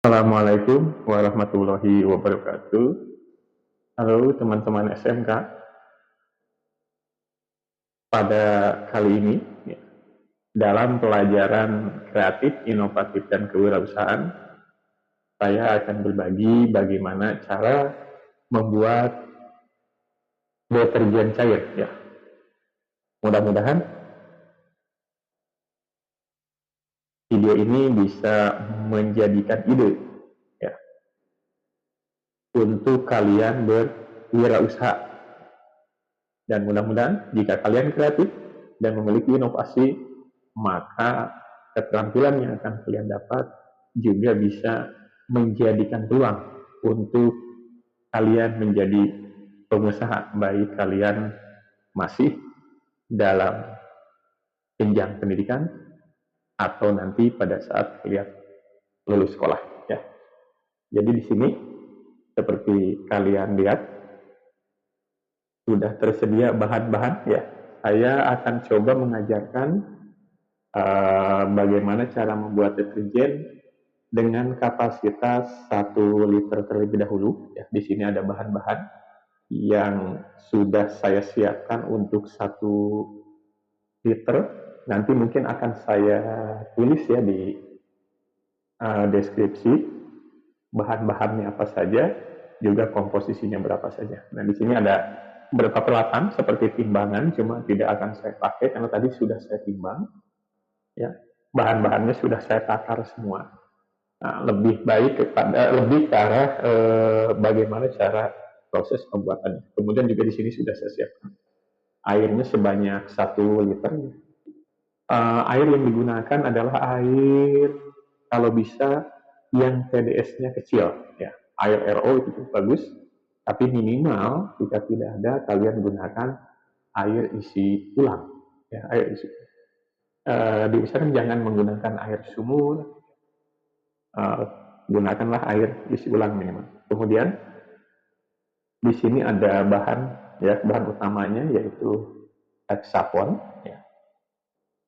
Assalamualaikum warahmatullahi wabarakatuh. Halo teman-teman SMK. Pada kali ini, dalam pelajaran kreatif, inovatif, dan kewirausahaan, saya akan berbagi bagaimana cara membuat deterjen cair. Mudah-mudahan video ini bisa menjadikan ide ya, untuk kalian berwirausaha. Dan mudah-mudahan jika kalian kreatif dan memiliki inovasi, maka keterampilan yang akan kalian dapat juga bisa menjadikan peluang untuk kalian menjadi pengusaha, baik kalian masih dalam jenjang pendidikan atau nanti pada saat kalian lulus sekolah. Jadi di sini seperti kalian lihat sudah tersedia bahan-bahan. Saya akan coba mengajarkan bagaimana cara membuat deterjen dengan kapasitas 1 liter terlebih dahulu. Di sini ada bahan-bahan yang sudah saya siapkan untuk 1 liter. Nanti mungkin akan saya tulis di deskripsi bahan-bahannya apa saja, juga komposisinya berapa saja. Nah, di sini ada beberapa peralatan seperti timbangan, cuma tidak akan saya pakai karena tadi sudah saya timbang. Bahan-bahannya sudah saya takar semua. Nah, lebih ke arah bagaimana cara proses pembuatannya. Kemudian juga di sini sudah saya siapkan airnya sebanyak 1 liter. Air yang digunakan adalah air kalau bisa yang TDS-nya kecil. Air RO itu bagus, tapi minimal jika tidak ada kalian gunakan air isi ulang. Air isi. Diusahakan jangan menggunakan air sumur. Gunakanlah air isi ulang minimal. Kemudian di sini ada bahan utamanya yaitu hexapon.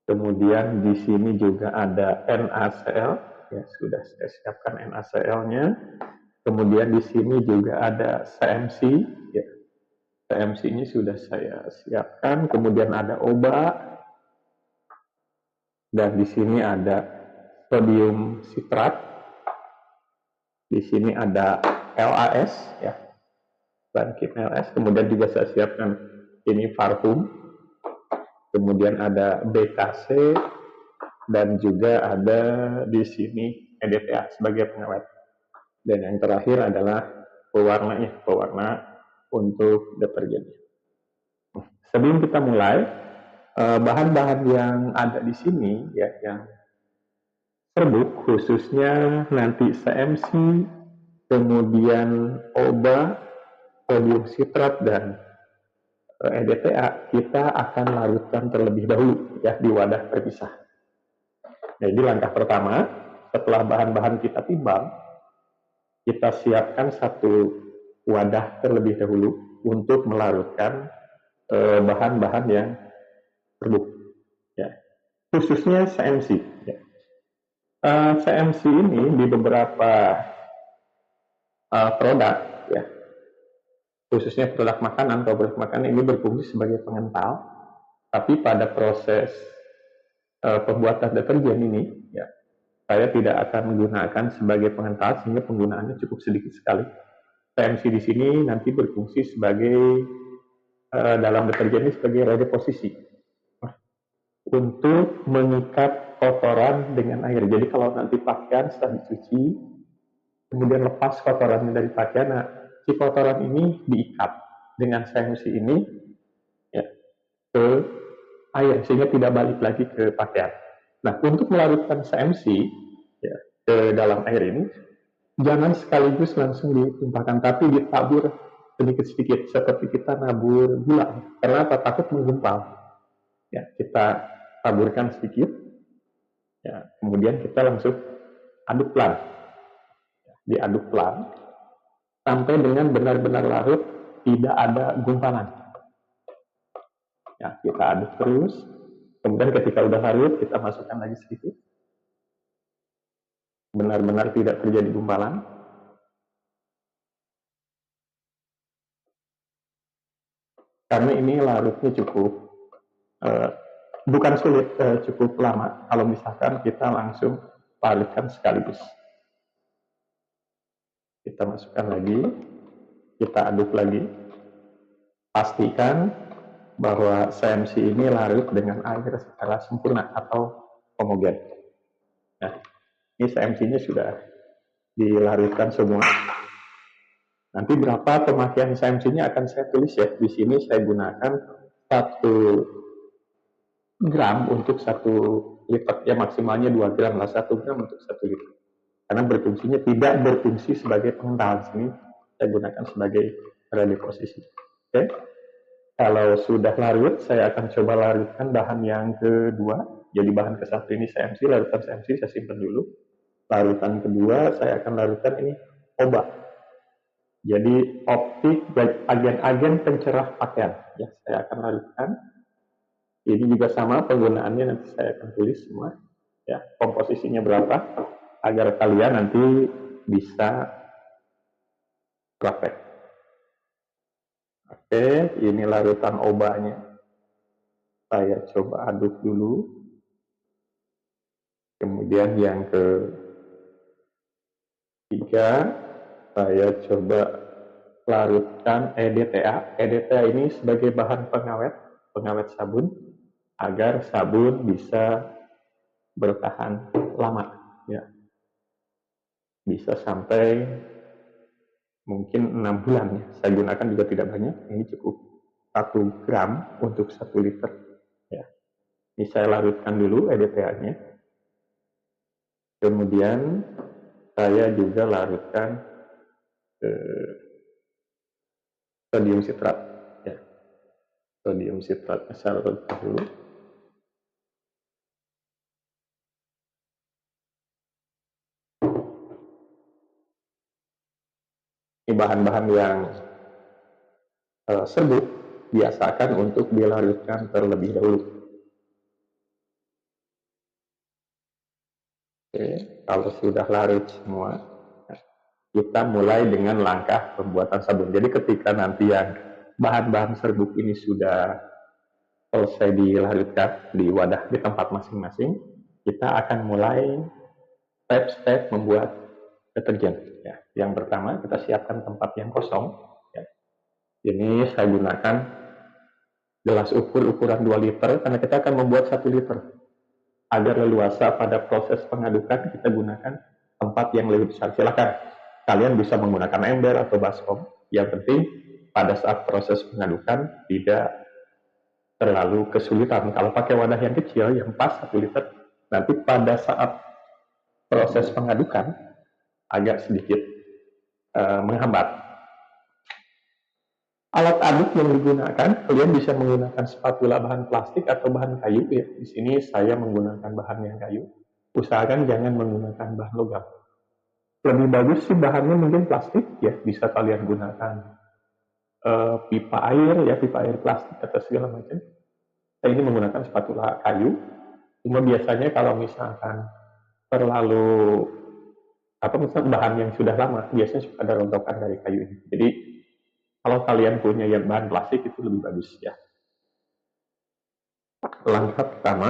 Kemudian di sini juga ada NaCl, sudah saya siapkan NaCl-nya. Kemudian di sini juga ada CMC, CMC ini sudah saya siapkan. Kemudian ada obat, dan di sini ada sodium sitrat. Di sini ada LAS, bahan kimia LAS. Kemudian juga saya siapkan ini parfum. Kemudian ada BKC, dan juga ada di sini EDTA sebagai pengawet. Dan yang terakhir adalah pewarna untuk deterjen. Sebelum kita mulai, bahan-bahan yang ada di sini yang serbuk, khususnya nanti CMC, kemudian OBA, sodium sitrat, dan EDTA, kita akan larutkan terlebih dahulu di wadah terpisah. Jadi langkah pertama, setelah bahan-bahan kita timbang, kita siapkan 1 wadah terlebih dahulu untuk melarutkan bahan-bahan yang serbuk. Khususnya CMC. CMC ini di beberapa produk, khususnya produk makanan. Kalau produk makanan ini berfungsi sebagai pengental, tapi pada proses pembuatan deterjen ini, saya tidak akan menggunakan sebagai pengental, sehingga penggunaannya cukup sedikit sekali. CMC di sini nanti berfungsi sebagai dalam deterjen ini sebagai roda posisi untuk mengikat kotoran dengan air. Jadi kalau nanti pakaian setelah dicuci, kemudian lepas kotorannya dari pakaian, si kotoran ini diikat dengan CMC ini ke air, sehingga tidak balik lagi ke pakaian. Nah, untuk melarutkan CMC ke dalam air ini, jangan sekaligus langsung ditumpahkan, tapi ditabur sedikit-sedikit, seperti kita nabur gula. Karena takut menggumpal. Kita taburkan sedikit, kemudian kita langsung aduk pelan. Diaduk pelan sampai dengan benar-benar larut, tidak ada gumpalan. Kita aduk terus. Kemudian ketika udah larut, kita masukkan lagi sedikit. benar-benar tidak terjadi gumpalan. Karena ini larutnya cukup bukan sulit, cukup lama kalau misalkan kita langsung larutkan sekaligus. Kita masukkan lagi, kita aduk lagi, pastikan bahwa CMC ini larut dengan air secara sempurna atau homogen. Nah, ini CMC-nya sudah dilarutkan semua. Nanti berapa pemakaian CMC-nya akan saya tulis ya. Di sini saya gunakan 1 gram untuk 1 liter, ya maksimalnya 2 gram lah, 1 gram untuk 1 liter. Karena berfungsinya tidak berfungsi sebagai pengental, sini saya gunakan sebagai redeposisi. Oke, kalau sudah larut, saya akan coba larutkan bahan yang kedua. Jadi bahan ke satu ini CMC, larutan CMC saya simpan dulu. Larutan kedua saya akan larutkan ini obat. Jadi optik agen-agen pencerah pakaian, ya saya akan larutkan. Ini juga sama penggunaannya, nanti saya akan tulis semua, ya komposisinya berapa, agar kalian nanti bisa praktek. Oke, ini larutan obanya. Saya coba aduk dulu. Kemudian yang ketiga, saya coba larutkan EDTA. EDTA ini sebagai bahan pengawet sabun, agar sabun bisa bertahan lama, ya. Bisa sampai mungkin 6 bulan ya. Saya gunakan juga tidak banyak, ini cukup 1 gram untuk 1 liter. Ya. Ini saya larutkan dulu EDTA-nya. Kemudian saya juga larutkan sodium sitrat. Ya. Sodium sitrat saya larutkan dulu. Ini bahan-bahan yang serbuk, biasakan untuk dilarutkan terlebih dahulu. Oke, kalau sudah larut semua, kita mulai dengan langkah pembuatan sabun. Jadi ketika nanti yang bahan-bahan serbuk ini sudah selesai dilarutkan di wadah di tempat masing-masing, kita akan mulai step-step membuat deterjen. Ya. Yang pertama, kita siapkan tempat yang kosong. Ya. Ini saya gunakan gelas ukur ukuran 2 liter, karena kita akan membuat 1 liter. Agar leluasa pada proses pengadukan, kita gunakan tempat yang lebih besar. Silakan, kalian bisa menggunakan ember atau baskom. Yang penting, pada saat proses pengadukan, tidak terlalu kesulitan. Kalau pakai wadah yang kecil, yang pas 1 liter, nanti pada saat proses pengadukan, agak sedikit menghambat. Alat aduk yang digunakan, kalian bisa menggunakan spatula bahan plastik atau bahan kayu. Ya. Di sini saya menggunakan bahan yang kayu. Usahakan jangan menggunakan bahan logam. Lebih bagus sih bahannya mungkin plastik, ya bisa kalian gunakan pipa air plastik atau segala macam. Saya ini menggunakan spatula kayu. Cuma biasanya kalau misalkan terlalu misalnya bahan yang sudah lama, biasanya suka ada rontokan dari kayu ini. Jadi kalau kalian punya yang bahan plastik itu lebih bagus ya. Langkah pertama,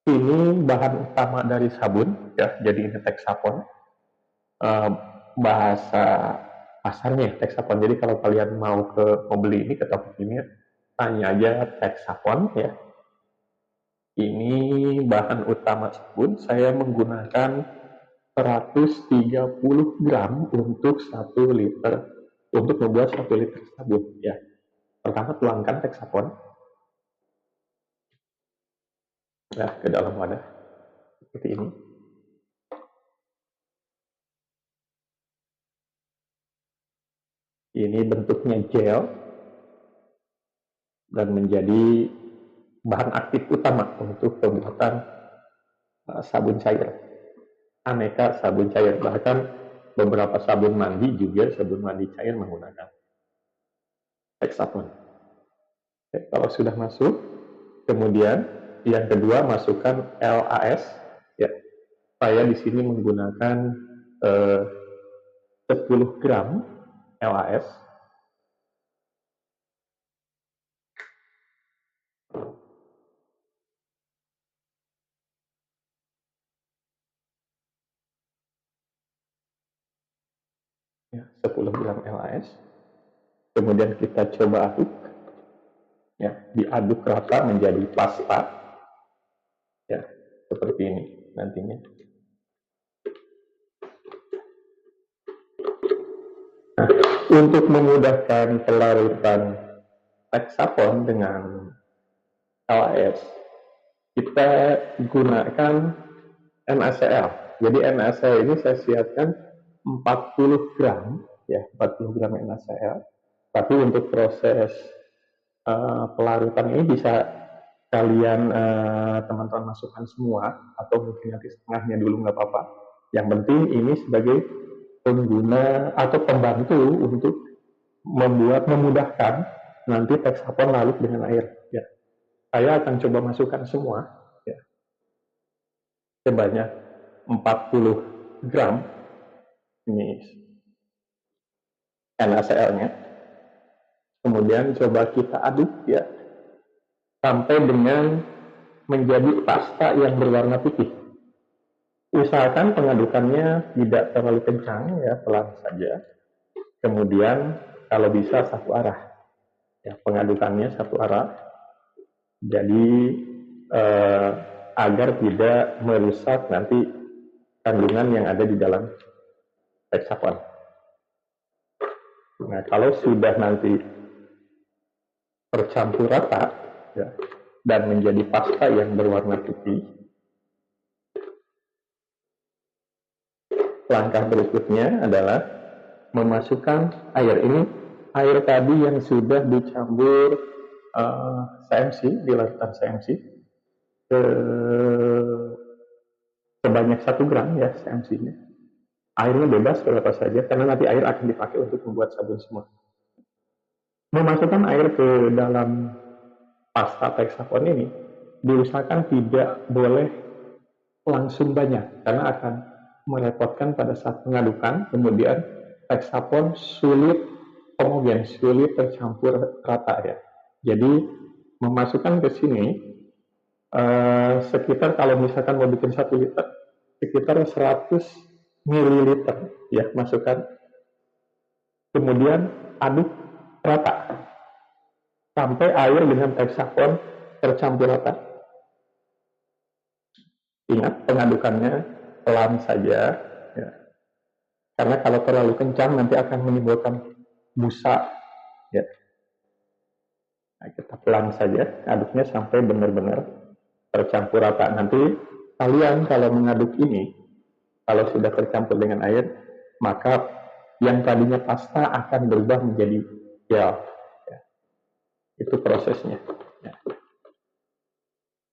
ini bahan utama dari sabun ya. Jadi ini Texapon. Bahasa pasarnya Texapon. Jadi kalau kalian mau beli ini ke toko kimia, tanya aja Texapon ya. Ini bahan utama sabun. Saya menggunakan 130 gram untuk 1 liter, untuk membuat 1 liter sabun ya. Pertama tuangkan Texapon ke dalam wadah seperti ini. Ini bentuknya gel dan menjadi bahan aktif utama untuk pembuatan sabun cair. Aneka sabun cair, bahkan beberapa sabun mandi juga, sabun mandi cair menggunakan Texapon. Oke, kalau sudah masuk, kemudian yang kedua masukkan LAS, ya. Saya di sini menggunakan 10 gram LAS. Ya, 10 gram LAS. Kemudian kita coba aduk. Ya, diaduk rata menjadi pasta. Ya, seperti ini nantinya. Nah, untuk memudahkan pelarutan hexapon dengan LAS, kita gunakan NaCl. Jadi NaCl ini saya siapkan 40 gram, ya 40 gram NaCl. Tapi untuk proses pelarutan ini bisa kalian teman-teman masukkan semua atau mungkin nanti setengahnya dulu nggak apa-apa. Yang penting ini sebagai pengguna atau pembantu untuk memudahkan nanti hexapon larut dengan air. Ya. Saya akan coba masukkan semua, ya, sebanyak 40 gram ini NaCl-nya. Kemudian coba kita aduk, ya, sampai dengan menjadi pasta yang berwarna putih. Usahakan pengadukannya tidak terlalu kencang, ya, pelan saja. Kemudian kalau bisa satu arah, ya, pengadukannya satu arah. Jadi agar tidak merusak nanti kandungan yang ada di dalam hexapon. Nah, kalau sudah nanti tercampur rata, ya, dan menjadi pasta yang berwarna putih, langkah berikutnya adalah memasukkan air. Ini air tadi yang sudah dicampur CMC, di larutan CMC, sebanyak 1 gram, ya, CMC-nya. Airnya bebas berapa saja, karena nanti air akan dipakai untuk membuat sabun semua. Memasukkan air ke dalam pasta hexapon ini, diusahakan tidak boleh langsung banyak, karena akan merepotkan pada saat pengadukan, kemudian hexapon sulit homogen, sulit tercampur rata, ya. Jadi memasukkan ke sini sekitar, kalau misalkan mau bikin 1 liter, sekitar 100 mililiter, ya, masukkan. Kemudian aduk rata sampai air dengan hexapon tercampur rata. Ingat, pengadukannya pelan saja, ya. Karena kalau terlalu kencang nanti akan menimbulkan busa, ya. Nah, kita pelan saja, aduknya sampai benar-benar tercampur rata. Nanti kalian kalau mengaduk ini, kalau sudah tercampur dengan air, maka yang tadinya pasta akan berubah menjadi gel. Ya. Itu prosesnya. Ya.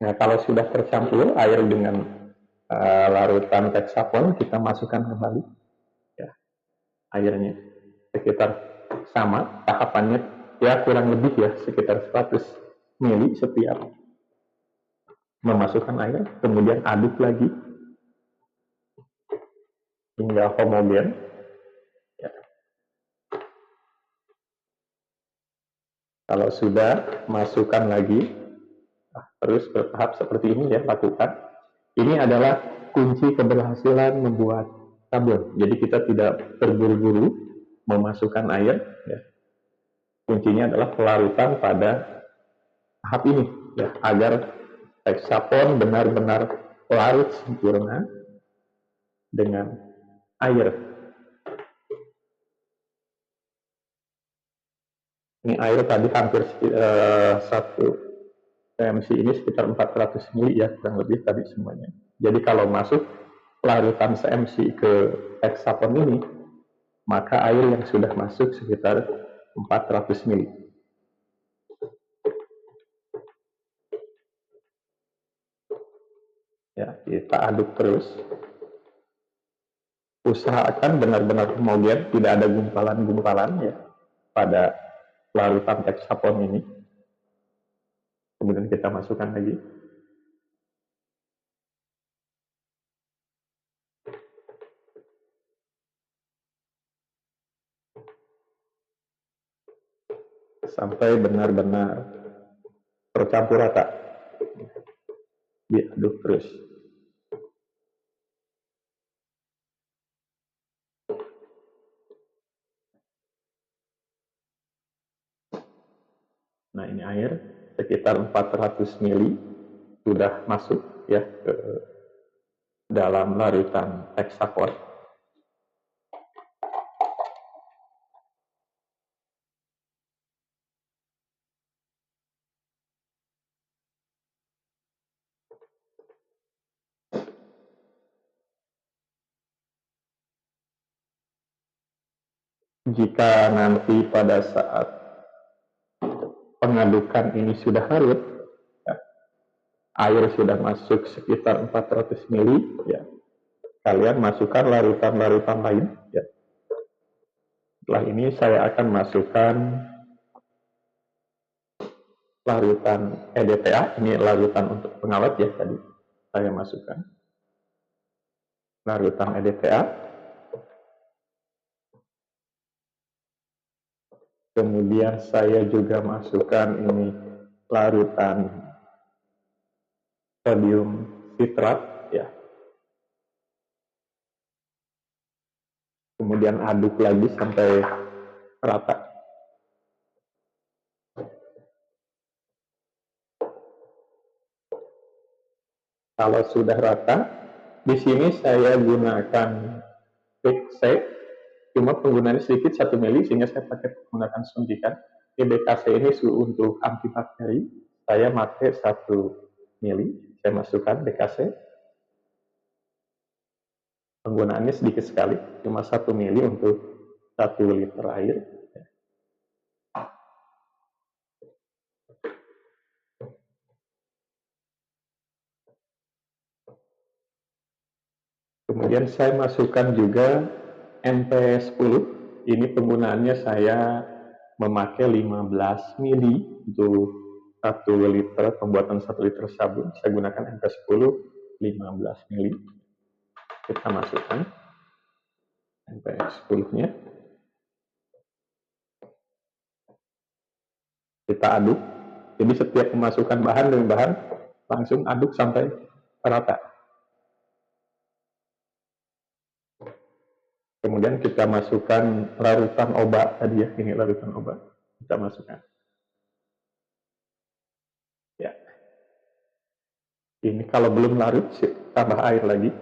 Nah, kalau sudah tercampur air dengan larutan hexapon, kita masukkan kembali, ya, airnya. Sekitar sama tahapannya, ya, kurang lebih, ya, sekitar 100 ml setiap memasukkan air, kemudian aduk lagi hingga homogen, ya. Kalau sudah, masukkan lagi. Nah, terus bertahap seperti ini, ya, lakukan. Ini adalah kunci keberhasilan membuat sabun. Jadi kita tidak terburu-buru memasukkan air, ya. Kuncinya adalah pelarutan pada tahap ini, ya, agar hexapon benar-benar larut sempurna dengan air. Ini air tadi hampir 1 CMC ini sekitar 400 ml, ya, kurang lebih tadi semuanya. Jadi kalau masuk larutan CMC ke hexapon ini, maka air yang sudah masuk sekitar 400 ml. Ya, kita aduk terus. Usahakan benar-benar homogen, tidak ada gumpalan-gumpalan, ya, pada larutan hexapon ini. Kemudian kita masukkan lagi. sampai benar-benar tercampur rata. Diaduk terus. Nah, ini air sekitar 400 ml sudah masuk ya ke dalam larutan hexacord. Jika nanti pada saat pengadukan ini sudah larut, ya, air sudah masuk sekitar 400 ml, ya, kalian masukkan larutan-larutan lain. Ya. Setelah ini saya akan masukkan larutan EDTA, ini larutan untuk pengawet ya tadi saya masukkan. Larutan EDTA. Kemudian saya juga masukkan ini larutan sodium sitrat ya. Kemudian aduk lagi sampai rata. Kalau sudah rata, di sini saya gunakan BKC, cuma penggunaannya sedikit 1 mili sehingga saya pakai menggunakan suntikan. Di BKC ini untuk antibakteri, saya pakai 1 mili, saya masukkan BKC. Penggunaannya sedikit sekali, cuma 1 mili untuk 1 liter air. Kemudian saya masukkan juga NP10. Ini penggunaannya saya memakai 15 mili untuk 1 liter, pembuatan 1 liter sabun. Saya gunakan NP10 15 mili. Kita masukkan NP10-nya. Kita aduk. Jadi setiap memasukkan bahan dengan bahan, langsung aduk sampai rata. Kemudian kita masukkan larutan obat tadi ya, ini larutan obat. Kita masukkan. Ya. Ini kalau belum larut, tambah air lagi.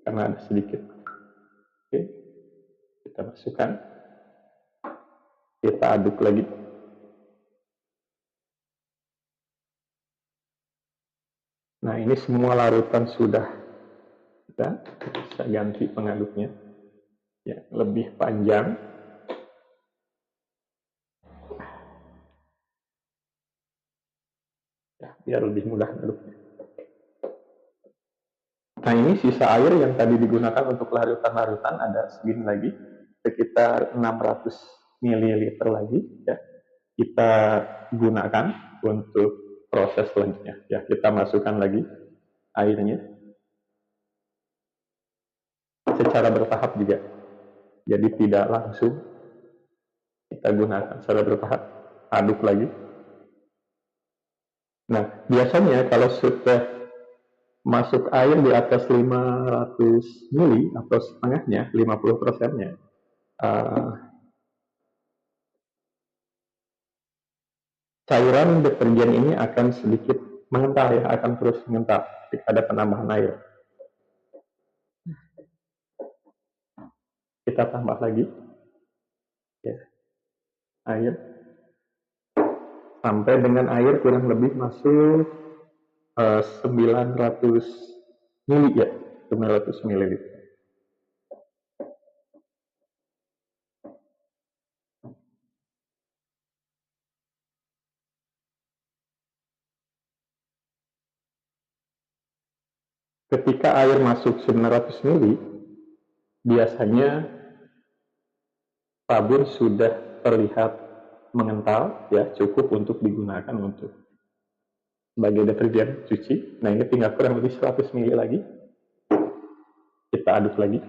Karena ada sedikit. Oke. Kita masukkan. Kita aduk lagi. Nah, ini semua larutan sudah. Saya ganti pengaduknya. Ya, lebih panjang. Ya, biar lebih mudah aduknya. Nah, ini sisa air yang tadi digunakan untuk larutan-larutan ada segini lagi, sekitar 600 ml lagi. Ya. Kita gunakan untuk proses selanjutnya. Ya, kita masukkan lagi airnya secara bertahap juga. Jadi tidak langsung kita gunakan secara bertahap. Aduk lagi. Nah, biasanya kalau sudah masuk air di atas 500 mili atau setengahnya, 50%-nya, cairan deterjen ini akan sedikit mengental ya, akan terus mengental jika ada penambahan air. Kita tambah lagi ya, air sampai dengan air kurang lebih masuk 900 mili ya, 900 ml. Ketika air masuk 900 mili, biasanya sabun sudah terlihat mengental, ya cukup untuk digunakan untuk sebagai deterjen cuci. Nah, ini tinggal kurang lebih 100 mili lagi. Kita aduk lagi.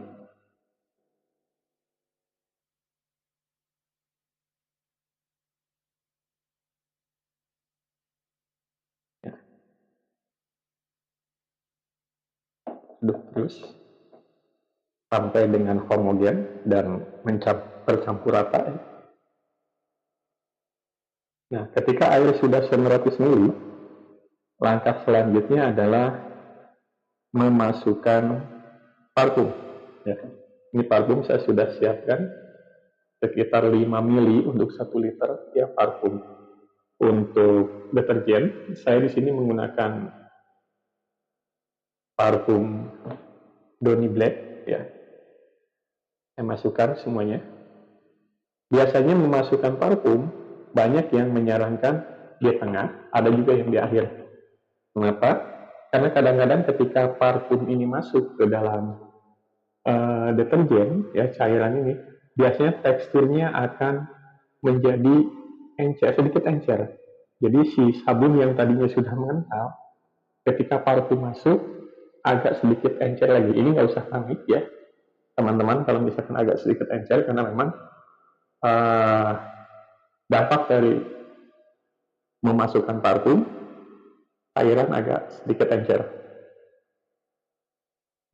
aduk terus sampai dengan homogen dan tercampur rata. Nah, ketika air sudah 900 ml, langkah selanjutnya adalah memasukkan parfum. Ya. Ini parfum saya sudah siapkan sekitar 5 mili untuk 1 liter ya parfum. Untuk deterjen, saya di sini menggunakan parfum Donny Black ya. Saya masukkan semuanya. Biasanya memasukkan parfum banyak yang menyarankan di tengah, ada juga yang di akhir. Kenapa? Karena kadang-kadang ketika parfum ini masuk ke dalam deterjen ya cairan ini, biasanya teksturnya akan menjadi encer, sedikit encer. Jadi si sabun yang tadinya sudah mengental, ketika parfum masuk agak sedikit encer lagi. Ini nggak usah panik ya teman-teman kalau misalkan agak sedikit encer, karena memang dampak dari memasukkan parfum, cairan agak sedikit encer.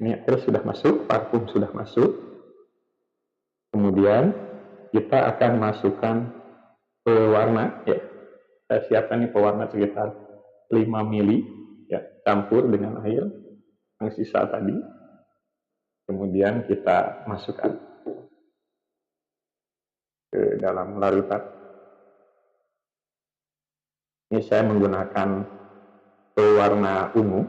Ini air sudah masuk, parfum sudah masuk. Kemudian kita akan masukkan pewarna ya. Saya siapkan ini pewarna sekitar 5 mili ya, campur dengan air yang sisa tadi. Kemudian kita masukkan ke dalam larutan. Ini saya menggunakan pewarna ungu.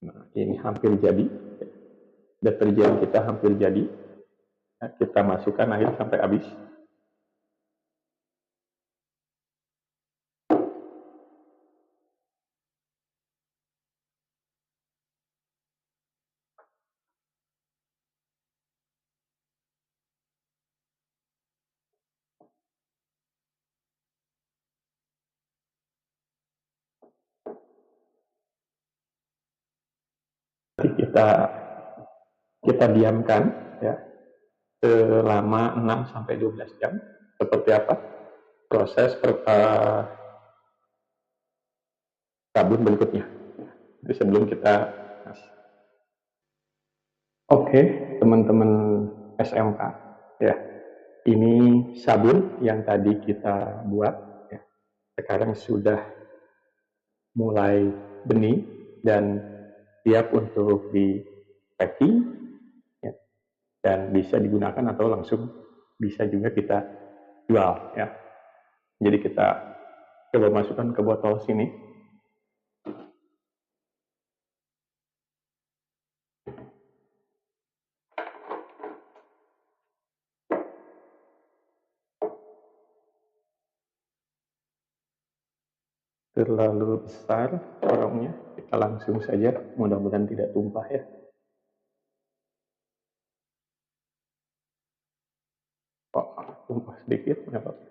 Nah, ini hampir jadi. Deterjen kita hampir jadi. Nah, kita masukkan air sampai habis. Kita diamkan ya selama 6 sampai 12 jam. Seperti apa proses sabun berikutnya. Jadi sebelum kita Oke, teman-teman SMK ya. Ini sabun yang tadi kita buat ya. Sekarang sudah mulai bening dan siap untuk di packing ya. Dan bisa digunakan atau langsung bisa juga kita jual ya. Jadi kita coba masukkan ke botol sini. Terlalu besar corongnya, kita langsung saja, mudah-mudahan tidak tumpah ya. Oh, tumpah sedikit, nggak apa-apa.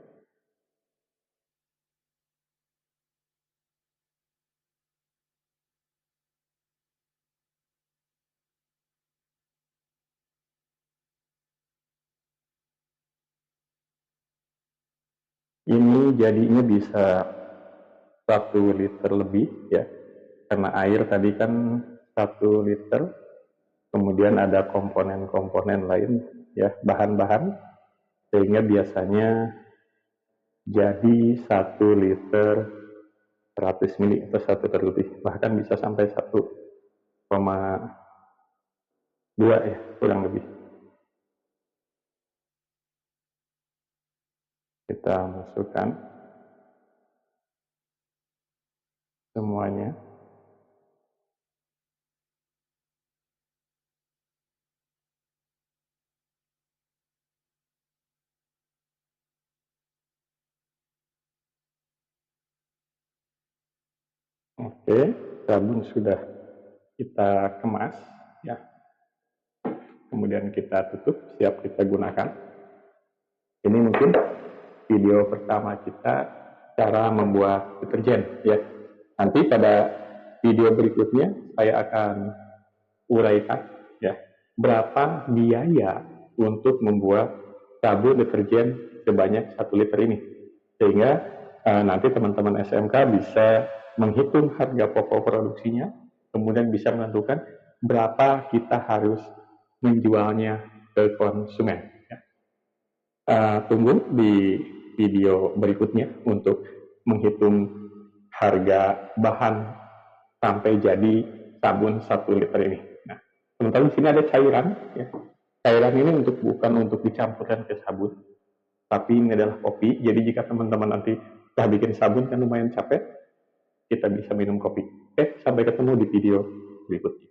Ini jadinya bisa 1 liter lebih ya, karena air tadi kan 1 liter, kemudian ada komponen-komponen lain ya, bahan-bahan, sehingga biasanya jadi 1 liter 100 mili atau 1 liter lebih, bahkan bisa sampai 1,2 ya, kurang lebih. Kita masukkan semuanya. Oke, sabun sudah kita kemas ya. Kemudian kita tutup, siap kita gunakan. Ini mungkin video pertama kita cara membuat deterjen ya. Nanti pada video berikutnya saya akan uraikan ya berapa biaya untuk membuat sabun deterjen sebanyak 1 liter ini. Sehingga nanti teman-teman SMK bisa menghitung harga pokok produksinya, kemudian bisa menentukan berapa kita harus menjualnya ke konsumen. Tunggu di video berikutnya untuk menghitung harga bahan sampai jadi sabun 1 liter ini. Nah, sementara di sini ada cairan. Ya. Cairan ini bukan untuk dicampurkan ke sabun, tapi ini adalah kopi. Jadi jika teman-teman nanti sudah bikin sabun kan lumayan capek, kita bisa minum kopi. Oke, sampai ketemu di video berikutnya.